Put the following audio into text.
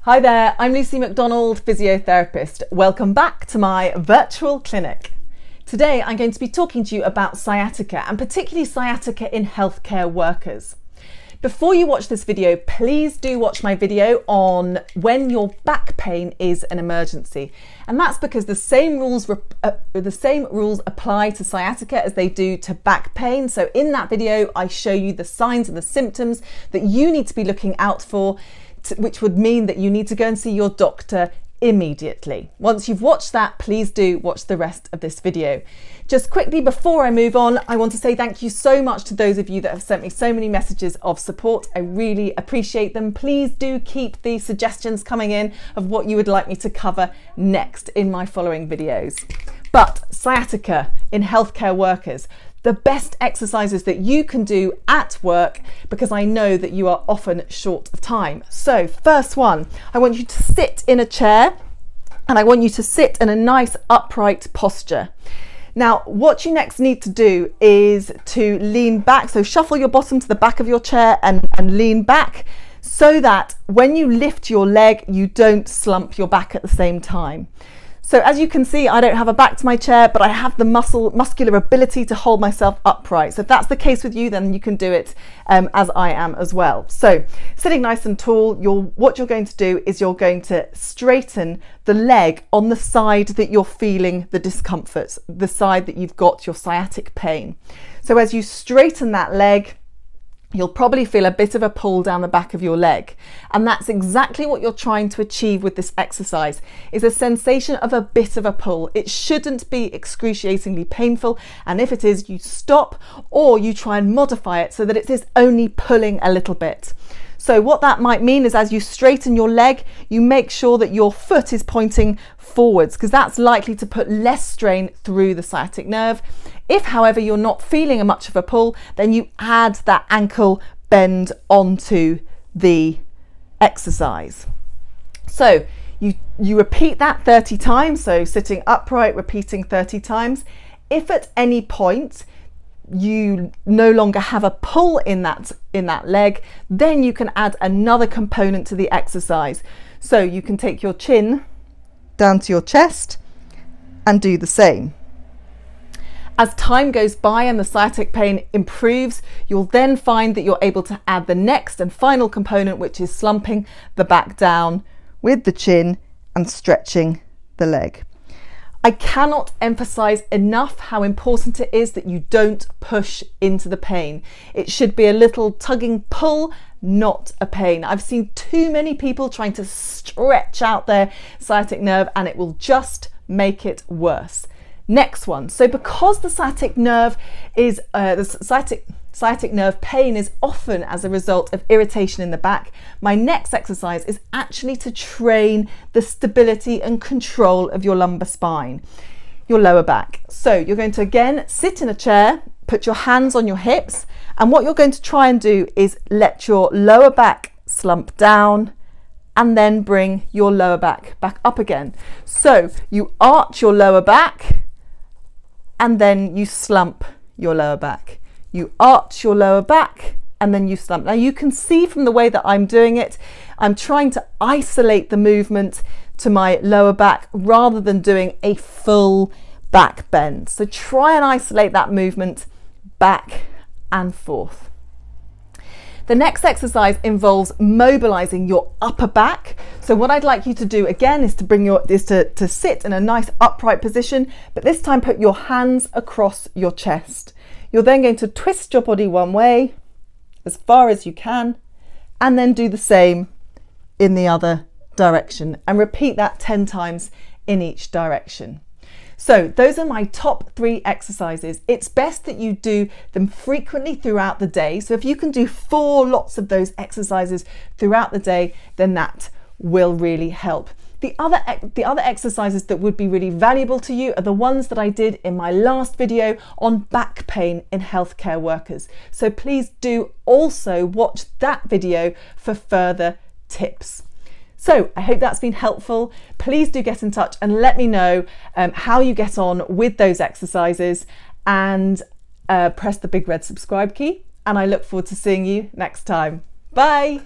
Hi there, I'm Lucy McDonald, physiotherapist. Welcome back to my virtual clinic. Today I'm going to be talking to you about sciatica, and particularly sciatica in healthcare workers. Before you watch this video, please do watch my video on when your back pain is an emergency. And that's because the same rules apply to sciatica as they do to back pain. So in that video, I show you the signs and the symptoms that you need to be looking out for, which would mean that you need to go and see your doctor immediately. Once you've watched that, please do watch the rest of this video. Just quickly before I move on, I want to say thank you so much to those of you that have sent me so many messages of support. I really appreciate them. Please do keep the suggestions coming in of what you would like me to cover next in my following videos. But sciatica in healthcare workers, the best exercises that you can do at work, because I know that you are often short of time. So first one, I want you to sit in a chair and I want you to sit in a nice upright posture. Now, what you next need to do is to lean back. So shuffle your bottom to the back of your chair and lean back so that when you lift your leg, you don't slump your back at the same time. So as you can see, I don't have a back to my chair, but I have the muscular ability to hold myself upright. So if that's the case with you, then you can do it as I am as well. So sitting nice and tall, what you're going to do is you're going to straighten the leg on the side that you're feeling the discomfort, the side that you've got your sciatic pain. So as you straighten that leg, you'll probably feel a bit of a pull down the back of your leg. And that's exactly what you're trying to achieve with this exercise, is a sensation of a bit of a pull. It shouldn't be excruciatingly painful. And if it is, you stop or you try and modify it so that it is only pulling a little bit. So what that might mean is as you straighten your leg, you make sure that your foot is pointing forwards, because that's likely to put less strain through the sciatic nerve. If, however, you're not feeling much of a pull, then you add that ankle bend onto the exercise. So you repeat that 30 times, so sitting upright, repeating 30 times. If at any point you no longer have a pull in that leg, then you can add another component to the exercise. So you can take your chin down to your chest and do the same. As time goes by and the sciatic pain improves, you'll then find that you're able to add the next and final component, which is slumping the back down with the chin and stretching the leg. I cannot emphasize enough how important it is that you don't push into the pain. It should be a little tugging pull, not a pain. I've seen too many people trying to stretch out their sciatic nerve, and it will just make it worse. Next one. So because the sciatic nerve is sciatic nerve pain is often as a result of irritation in the back, my next exercise is actually to train the stability and control of your lumbar spine, your lower back. So you're going to again sit in a chair, put your hands on your hips, and what you're going to try and do is let your lower back slump down and then bring your lower back up again. So you arch your lower back and then you slump your lower back. You arch your lower back and then you slump. Now you can see from the way that I'm doing it, I'm trying to isolate the movement to my lower back rather than doing a full back bend. So try and isolate that movement back and forth. The next exercise involves mobilizing your upper back. So what I'd like you to do again is to sit in a nice upright position, but this time put your hands across your chest. You're then going to twist your body one way as far as you can, and then do the same in the other direction, and repeat that 10 times in each direction. So those are my top 3 exercises. It's best that you do them frequently throughout the day. So if you can do 4 lots of those exercises throughout the day, then that will really help. The other exercises that would be really valuable to you are the ones that I did in my last video on back pain in healthcare workers. So please do also watch that video for further tips. So I hope that's been helpful. Please do get in touch and let me know how you get on with those exercises, and press the big red subscribe key. And I look forward to seeing you next time. Bye.